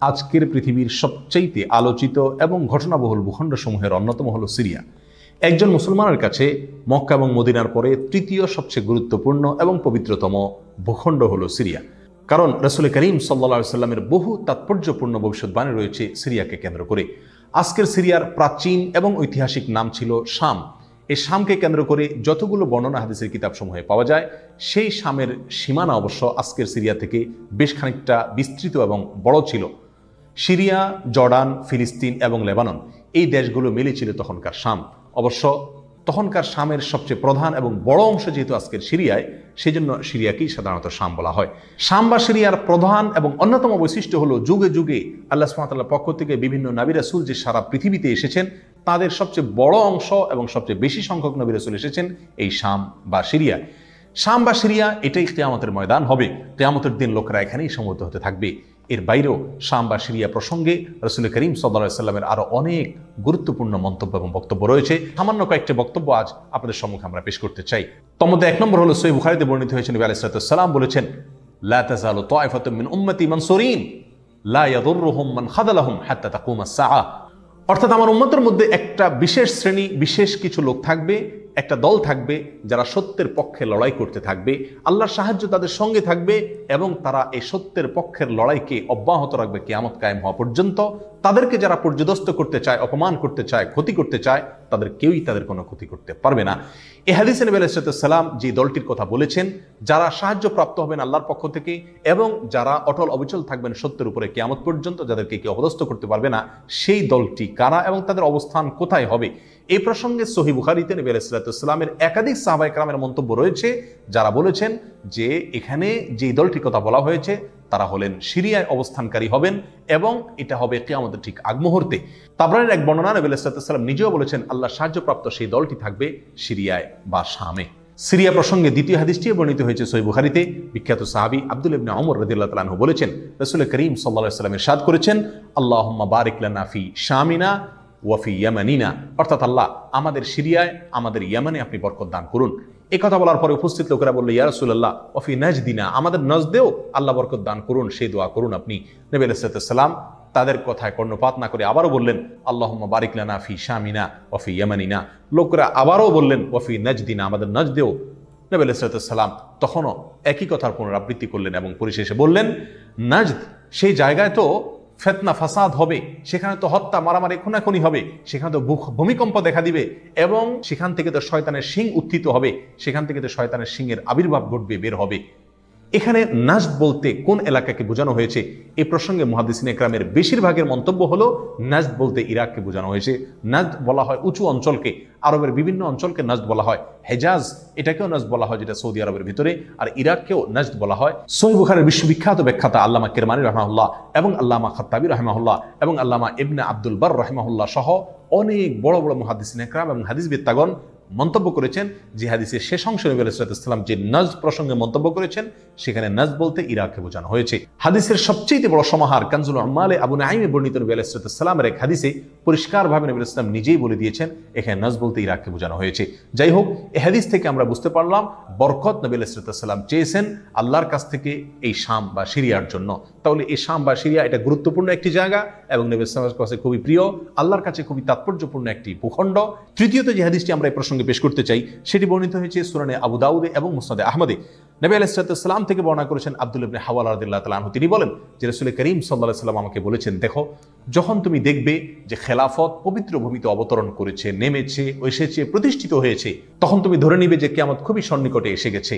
আজকের পৃথিবীর সবচেয়ে আলোচিত এবং ঘটনাবহুল ভূখণ্ডসমূহের অন্যতম হলো সিরিয়া। একজন মুসলমানের কাছে মক্কা এবং মদিনার পরে তৃতীয় সবচেয়ে গুরুত্বপূর্ণ এবং পবিত্রতম ভূখণ্ড হলো সিরিয়া। কারণ রাসূল করিম সাল্লাল্লাহু আলাইহি ওয়াসাল্লামের বহু তাৎপর্যপূর্ণ ভবিষ্যৎবাণী রয়েছে সিরিয়াকে কেন্দ্র করে। আজকের সিরিয়ার প্রাচীন এবং ঐতিহাসিক নাম ছিল শাম। এই শামকে কেন্দ্র করে যতগুলো বর্ণনা হাদিসের কিতাবসমূহে পাওয়া যায়, সেই শামের সীমানা অবশ্য আজকের সিরিয়া থেকে বেশ খানিকটা বিস্তৃত এবং বড় ছিল। সিরিয়া, জর্ডান, ফিলিস্তিন এবং লেবানন এই দেশগুলো মিলে ছিল তখনকার শাম। অবশ্য তখনকার শামের সবচেয়ে প্রধান এবং বড় অংশ যেহেতু আজকের সিরিয়ায়, সেই জন্য সিরিয়াকেই সাধারণত শাম বলা হয়। শাম বা সিরিয়ার প্রধান এবং অন্যতম বৈশিষ্ট্য হলো যুগে যুগে আল্লাহ সুবহানাহু ওয়া তাআলার পক্ষ থেকে বিভিন্ন নবী রাসূল যে সারা পৃথিবীতে এসেছেন, তাদের সবচেয়ে বড় অংশ এবং সবচেয়ে বেশি সংখ্যক নবী রাসূল এসেছেন এই শাম বা সিরিয়ায়। শাম বা সিরিয়া এটাই কিয়ামতের ময়দান হবে। কিয়ামতের দিন লোকেরা এখানেই সমবেত হতে থাকবে। এর বাইরেও শাম বা সিরিয়া প্রসঙ্গে রাসূল করিম সাল্লাল্লাহু আলাইহি ওয়াসাল্লামের আরো অনেক গুরুত্বপূর্ণ মন্তব্য এবং বক্তব্য রয়েছে। সামান্য কয়েকটি বক্তব্য আজ আপনাদের সম্মুখে আমরা পেশ করতে চাই। তার মধ্যে এক নম্বর হলো সহিহ বুখারীতে বর্ণিত হয়েছে, নবী আলাইহিস সালাতু ওয়াস সালাম বলেছেন, লা তাযালু তায়ফাতুম মিন উম্মতি মানসুরিন লা ইয়াদুররুহুম মান খাযালাহুম হাত্তা তাকুমাস সাআহ। অর্থাৎ আমার উম্মতের মধ্যে একটা বিশেষ শ্রেণী, বিশেষ কিছু লোক থাকবে, একটা দল থাকবে যারা সত্যের পক্ষে লড়াই করতে থাকবে, আল্লাহর সাহায্য তাদের সঙ্গে থাকবে এবং তারা এই সত্যের পক্ষের লড়াইকে অব্যাহত রাখবে কিয়ামত কায়েম হওয়া পর্যন্ত। তাদেরকে যারা পর্যদস্ত করতে চায়, অপমান করতে চায়, ক্ষতি করতে চায়, তাদের কেউই তাদের কোনো ক্ষতি করতে পারবে না। এই হাদিসে নবী আলাইহিস সালাম যে দলটির কথা বলেছেন, যারা সাহায্য প্রাপ্ত হবেন আল্লাহর পক্ষ থেকে এবং যারা অটল অবিচল থাকবেন সত্যের উপরে কিয়ামত পর্যন্ত, যাদেরকে কেউ অপদস্থ করতে পারবে না, সেই দলটি কারা এবং তাদের অবস্থান কোথায় হবে, এই প্রসঙ্গে সহিহ বুখারীতে নবী আলাইহিস সালামের একাধিক সাহাবায়ে কেরামের মন্তব্য রয়েছে, যারা বলেছেন যে এখানে যে দলটির কথা বলা হয়েছে তারা হলেন সিরিয়ায় অবস্থানকারী হবেন এবং এটা হবে কিয়ামতের ঠিক আগ মুহূর্তে। তাবরানীর এক বর্ণনা, নবী আলাইহিস সালাম নিজেও বলেছেন আল্লাহ সাহায্যপ্রাপ্ত সেই দলটি থাকবে সিরিয়ায় বা শামে। সিরিয়া প্রসঙ্গে দ্বিতীয় হাদিসটি বর্ণিত হয়েছে সহিহ বুখারীতে। বিখ্যাত সাহাবী আব্দুল্লাহ ইবনে ওমর রাদিয়াল্লাহু তাআলা আনহু বলেছেন, রাসূল করিম সাল্লাল্লাহু আলাইহি ওয়াসাল্লাম ইরশাদ করেছেন, আল্লাহুম্মা বারিক লানা ফি শামিনা ওয়াফি ইয়ামানিনা, অর্থাৎ আল্লাহ আমাদের সিরিয়ায়, আমাদের ইয়ামানে আপনি বরকত দান করুন। এই কথা বলার পরে উপস্থিত লোকেরা বলল, ইয়া রাসূলুল্লাহ ওয়াফি নাজদিনা, আমাদের নজদেও আল্লাহ বরকত দান করুন, সেই দোয়া করুন আপনি। নবী আলাইহিস সালাম তাদের কথায় কর্ণপাত না করে আবারও বললেন, আল্লাহুম্মা বারিক লানা ফি শামিনা ওয়াফি ইয়ামানিনা। লোকেরা আবারও বললেন ওয়াফি নাজদিনা, আমাদের নজদেও। নবী আলাইহিস সালাম তখনও একই কথার পুনরাবৃত্তি করলেন এবং পরিশেষে বললেন, নাজদ সেই জায়গায় তো ফিতনা ফাসাদ হবে, সেখানে তো হত্যা মারামারি খুনাখুনি হবে, সেখানে তো ভূমিকম্প দেখা দিবে এবং সেখান থেকে তো শয়তানের শিং উত্থিত হবে, সেখান থেকে তো শয়তানের শিংয়ের আবির্ভাব ঘটবে, বের হবে। এখানে নাজদ বলতে কোন এলাকাকে বোঝানো হয়েছে, এই প্রসঙ্গে মুহাদ্দিসিনে কেরামের বেশিরভাগের মন্তব্য হলো নাজদ বলতে ইরাককে বোঝানো হয়েছে। নাজদ বলা হয় উঁচু অঞ্চলকে, আরবের বিভিন্ন অঞ্চলকে নাজদ বলা হয়। হেজাজ এটাকেও নাজদ বলা হয়, যেটা সৌদি আরবের ভিতরে, আর ইরাককেও নাজদ বলা হয়। সহিহ বুখারীর বিশ্ববিখ্যাত ব্যাখ্যাতা আল্লামা কিরমানী রাহিমাহুল্লাহ এবং আল্লামা খাত্তাবী রাহিমাহুল্লাহ এবং আল্লামা ইবনে আব্দুল বার রাহিমাহুল্লাহ সহ অনেক বড় বড় মুহাদ্দিসিনে কেরাম এবং হাদিসবিদগণ মন্তব্য করেছেন যে হাদিসের শেষ অংশে নবী আলাইহিস সালাম যে নাজদ প্রসঙ্গে মন্তব্য করেছেন, সেখানে নাজদ বলতে ইরাককে বোঝানো হয়েছে। হাদিসের সবচেয়ে বড় সমাহার কানজুল উম্মালে আবু নাঈমে বর্ণিত নবী আলাইহিস সালামের এক হাদিসে পরিষ্কারভাবে নবী আলাইহিস সালাম নিজেই বলে দিয়েছেন এখানে নাজদ বলতে ইরাককে বোঝানো হয়েছে। যাই হোক, এই হাদিস থেকে আমরা বুঝতে পারলাম বরকত নবী আলাইহিস সালাম চেয়েছেন আল্লাহর কাছ থেকে এই শাম বা সিরিয়ার জন্য। তাহলে এই শাম বা সিরিয়া এটা গুরুত্বপূর্ণ একটি জায়গা এবং নবী সাল্লাল্লাহু আলাইহি ওয়াসাল্লামের কাছে খুবই প্রিয়, আল্লাহর কাছে খুবই তাৎপর্যপূর্ণ একটি ভূখণ্ড। তৃতীয়ত যে হাদিসটি আমরা এই প্রসঙ্গে পেশ করতে চাই, সেটি বর্ণিত হয়েছে সুনানে আবু দাউদে এবং মুসনাদে আহমদে। নবী আলাইহিস সালাম থেকে বর্ণনা করেছেন আব্দুল্লাহ ইবনে হাওয়ালা রাদিয়াল্লাহু তাআলা আনহু, তিনি বলেন যে রাসূল করিম সাল্লাল্লাহু আলাইহি ওয়াসাল্লাম আমাকে বলেছেন, দেখো যখন তুমি দেখবে যে খেলাফত পবিত্র ভূমিতে অবতরণ করেছে, নেমেছে, এসেছে, প্রতিষ্ঠিত হয়েছে, তখন তুমি ধরে নিবে যে কিয়ামত খুবই সন্নিকটে এসে গেছে।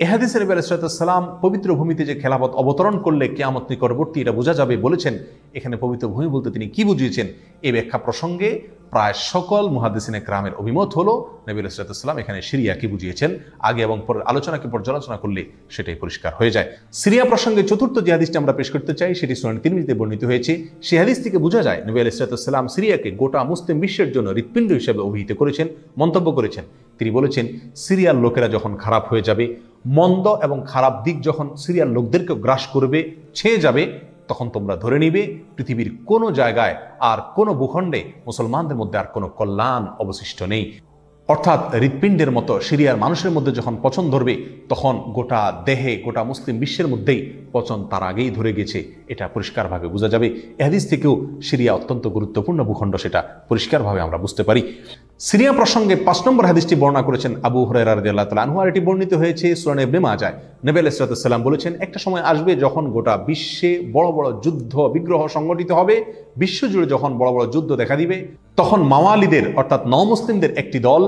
এ হাদিসে নবী আলাইহিস সালাম পবিত্র ভূমিতে যে খেলাফত অবতরণ করলে কিয়ামত নিকটবর্তী এটা বোঝা যাবে বলেছেন। এখানে পবিত্র ভূমি বলতে তিনি কি বুঝিয়েছেন, এই ব্যাখ্যা প্রসঙ্গে প্রায় সকল মুহাদ্দিসিনে কেরামের অভিমত হলো নবী আলাইহিস সালাম এখানে সিরিয়াকে বুঝিয়েছেন। আগে এবং পরের আলোচনাকে পর্যালোচনা করলে সেটাই পরিষ্কার হয়ে যায়। সিরিয়া প্রসঙ্গে চতুর্থ যে হাদিসটি আমরা পেশ করতে চাই, সেটি সুনান তিরমিজিতে বর্ণিত হয়েছে। সেই হাদিস থেকে বোঝা যায় নবী আলাইহিস সালাম সিরিয়াকে গোটা মুসলিম বিশ্বের জন্য হৃৎপিণ্ড হিসেবে অভিহিত করেছেন, মন্তব্য করেছেন। তিনি বলেছেন, সিরিয়ার লোকেরা যখন খারাপ হয়ে যাবে, মন্দ এবং খারাপ দিক যখন সিরিয়ার লোকদেরকে গ্রাস করবে, ছেয়ে যাবে, তখন তোমরা ধরে নিবে পৃথিবীর কোনো জায়গায় আর কোনো ভূখণ্ডে মুসলমানদের মধ্যে আর কোনো কল্যাণ অবশিষ্ট নেই। অর্থাৎ হৃৎপিণ্ডের মতো সিরিয়ার মানুষের মধ্যে যখন পচন ধরবে তখন গোটা দেহে, গোটা মুসলিম বিশ্বের মধ্যেই পচন তার আগেই ধরে গেছে, এটা পরিষ্কারভাবে বোঝা যাবে। এ হাদিস থেকেও সিরিয়া অত্যন্ত গুরুত্বপূর্ণ ভূখণ্ড, সেটা পরিষ্কারভাবে আমরা বুঝতে পারি। সিরিয়া প্রসঙ্গে 5 নম্বর হাদিসটি বর্ণনা করেছেন আবু হুরায়রা রাদিয়াল্লাহু তাআলা আনহু, আর এটি বর্ণিত হয়েছে সুনান ইবনে মাজাহ। নবী আলাইহিস সালাম বলেছেন, একটা সময় আসবে যখন গোটা বিশ্বে বড় বড় যুদ্ধ বিগ্রহ সংগঠিত হবে, বিশ্বজুড়ে যখন বড় বড় যুদ্ধ দেখা দিবে, তখন মাওয়ালিদের অর্থাৎ নমুসলিমদের একটি দল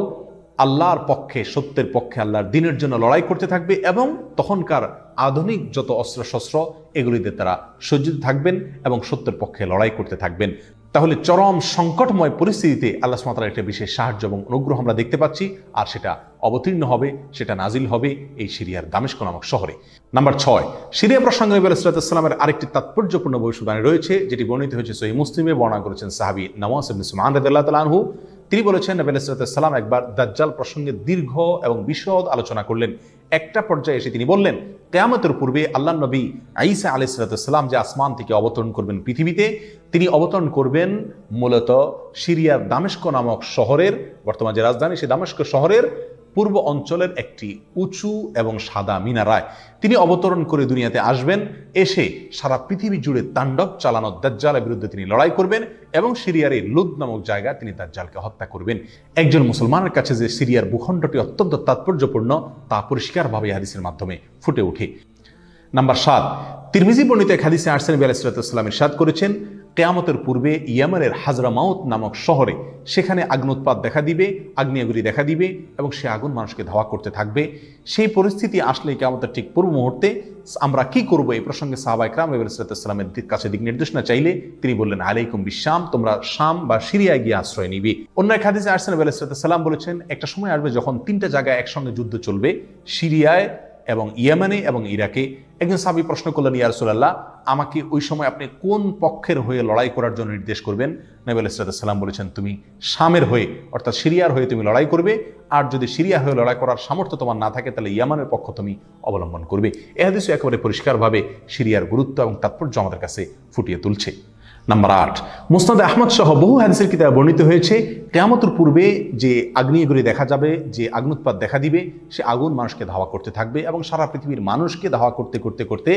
আল্লাহর পক্ষে, সত্যের পক্ষে, আল্লাহর দ্বীনের জন্য লড়াই করতে থাকবে এবং তখনকার আধুনিক যত অস্ত্রশস্ত্র এগুলিতে তারা সজ্জিত থাকবেন এবং সত্যের পক্ষে লড়াই করতে থাকবেন। তাহলে চরম সংকটময় পরিস্থিতিতে আল্লাহ সুবহানাহু ওয়া তাআলার একটা বিশেষ সাহায্য এবং অনুগ্রহ আমরা দেখতে পাচ্ছি, আর সেটা অবতীর্ণ হবে, সেটা নাজিল হবে এই সিরিয়ার দামেস্ক নামক শহরে। নাম্বার 6, সিরিয়া প্রসঙ্গে নবী আলাইহিস সালামের আরেকটি তাৎপর্যপূর্ণ ভবিষ্যদ্বাণী রয়েছে, যেটি বর্ণিত হয়েছে সহিহ মুসলিমে। বর্ণনা করেছেন সাহাবী নওয়াস ইবনে সুমআন রাদিয়াল্লাহু তাআলা আনহু। তিনি বলেছেন, নবী আলাইহিস সালাম একবার দাজ্জাল প্রসঙ্গে দীর্ঘ এবং বিশদ আলোচনা করলেন। একটা পর্যায়ে এসে তিনি বললেন, কিয়ামতের পূর্বে আল্লাহর নবী ঈসা আলাইহিস সালাম যে আসমান থেকে অবতরণ করবেন পৃথিবীতে, তিনি অবতরণ করবেন মূলত সিরিয়ার দামেস্ক নামক শহরের, বর্তমান যে রাজধানী সেই দামেস্ক শহরের পূর্ব অঞ্চলের একটি উঁচু এবং সাদা মিনারায় তিনি অবতরণ করে দুনিয়াতে আসবেন। এসে সারা পৃথিবী জুড়ে তাণ্ডব চালানো দাজ্জালের বিরুদ্ধে তিনি লড়াই করবেন এবং সিরিয়ার এই লুদ নামক জায়গায় তিনি দাজ্জালকে হত্যা করবেন। একজন মুসলমানের কাছে যে সিরিয়ার ভূখণ্ডটি অত্যন্ত তাৎপর্যপূর্ণ তা পরিষ্কারভাবে হাদিসের মাধ্যমে ফুটে ওঠে। নাম্বার 7, তিরমিজি বর্ণিত এক হাদিসে আসছেন, নবী আলাইহিস সালাম ইরশাদ করেছেন, কিয়ামতের পূর্বে ইয়েমেনের হাজরামাউত নামক শহরে সেখানে আগ্নোৎপাত দেখা দিবে, আগ্নেয়গিরি দেখা দিবে এবং সে আগুন মানুষকে ধাওয়া করতে থাকবে। সেই পরিস্থিতি আসলে কিয়ামতের ঠিক পূর্ব মুহূর্তে আমরা কি করব, এই প্রসঙ্গে সাহাবায়ে কেরাম নবী আলাইহিস সালামের কাছে দিক নির্দেশনা চাইলে তিনি বললেন, আলাইকুম বিশাম, তোমরা শাম বা সিরিয়ায় গিয়ে আশ্রয় নিবে। অন্য এক হাদিসে আসছেন, নবী আলাইহিস সালাম বলেছেন, একটা সময় আসবে যখন 3টা জায়গায় একসঙ্গে যুদ্ধ চলবে, সিরিয়ায় এবং ইয়েমেনে এবং ইরাকে। একজন সাহাবী প্রশ্ন করলেন, ইয়া রাসূলুল্লাহ, আমাকে ওই সময় আপনি কোন পক্ষের হয়ে লড়াই করার জন্য নির্দেশ করবেন? নবী আলাইহিস সালাম বলেছেন, তুমি শামের হয়ে অর্থাৎ সিরিয়ার হয়ে তুমি লড়াই করবে, আর যদি সিরিয়া হয়ে লড়াই করার সামর্থ্য তোমার না থাকে তাহলে ইয়ামানের পক্ষ তুমি অবলম্বন করবে। এই হাদিস একেবারে পরিষ্কারভাবে সিরিয়ার গুরুত্ব এবং তাৎপর্য আমাদের কাছে ফুটিয়ে তুলছে। নাম্বার 8, মুসনাদ আহমদ সহ বহু হাদিসের কিতাবে বর্ণিত হয়েছে, কিয়ামতের পূর্বে যে আগ্নেয়গিরি দেখা যাবে, যে আগ্নোৎপাত দেখা দিবে, সে আগুন মানুষকে ধাওয়া করতে থাকবে এবং সারা পৃথিবীর মানুষকে ধাওয়া করতে করতে করতে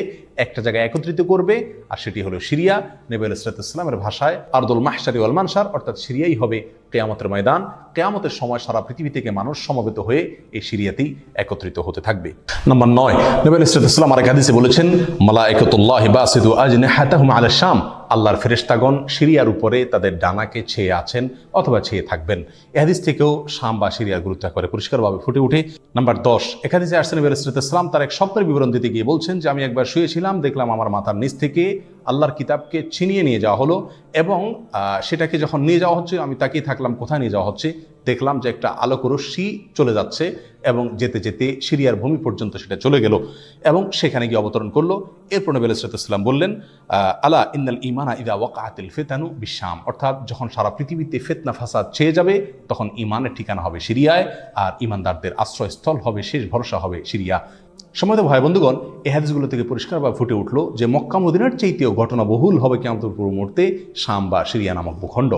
একটা জায়গায় একত্রিত করবে, আর সেটি হলো সিরিয়া। নবী আলাইহিস সালামের ভাষায় আরদুল মাহশারি ওয়াল মানশার, অর্থাৎ সিরিয়াই হবে কিয়ামতের ময়দান। কিয়ামতের সময় সারা পৃথিবী থেকে মানুষ সমবেত হয়ে এই সিরিয়াতেই একত্রিত হতে থাকবে। নাম্বার 9, নবী আলাইহিস সালাম আরেক হাদিসে বলেছেন, মালায়েকাতুল্লাহি বাসিতু আজনিহাতাহুম আলা শাম, আল্লাহর ফেরেশতাগণ সিরিয়ার উপরে তাদের ডানাকে ছেয়ে আছেন অথবা ছেয়ে থাকবেন। এই হাদিস থেকেও শাম বা সিরিয়ার গুরুত্ব একেবারে পরিষ্কারভাবে ফুটে ওঠে। নাম্বার 10, এক হাদিসে আসছেন, নবী আলাইহিস সালাম তার এক স্বপ্নের বিবরণ দিতে গিয়ে বলছেন যে, আমি একবার শুয়েছিলাম, দেখলাম আমার মাথার নিচ থেকে আল্লাহর কিতাবকে ছিনিয়ে নিয়ে যাওয়া হলো এবং সেটাকে যখন নিয়ে যাওয়া হচ্ছে আমি তাকিয়ে থাকলাম কোথায় নিয়ে যাওয়া হচ্ছে। দেখলাম যে একটা আলোক রশ্মি চলে যাচ্ছে এবং যেতে যেতে সিরিয়ার ভূমি পর্যন্ত সেটা চলে গেল এবং সেখানে গিয়ে অবতরণ করলো। এরপর নবী আলাইহিস সালাম বললেন, আলা ইন্নাল ঈমানা ইযা ওয়াকাআতিল ফিতানু বিশাম, অর্থাৎ যখন সারা পৃথিবীতে ফিতনা ফাসাদ ছেয়ে যাবে তখন ঈমানের ঠিকানা হবে সিরিয়ায়, আর ঈমানদারদের আশ্রয়স্থল হবে, শেষ ভরসা হবে সিরিয়া। সম্মানিত ভাই বন্ধুগণ, এই হাদিসগুলো থেকে পরিষ্কারভাবে ফুটে উঠলো যে মক্কা মদিনার চাইতেও ঘটনা বহুল হবে কিয়ামতের পূর্ব মুহূর্তে শাম বা সিরিয়া নামক ভূখণ্ড।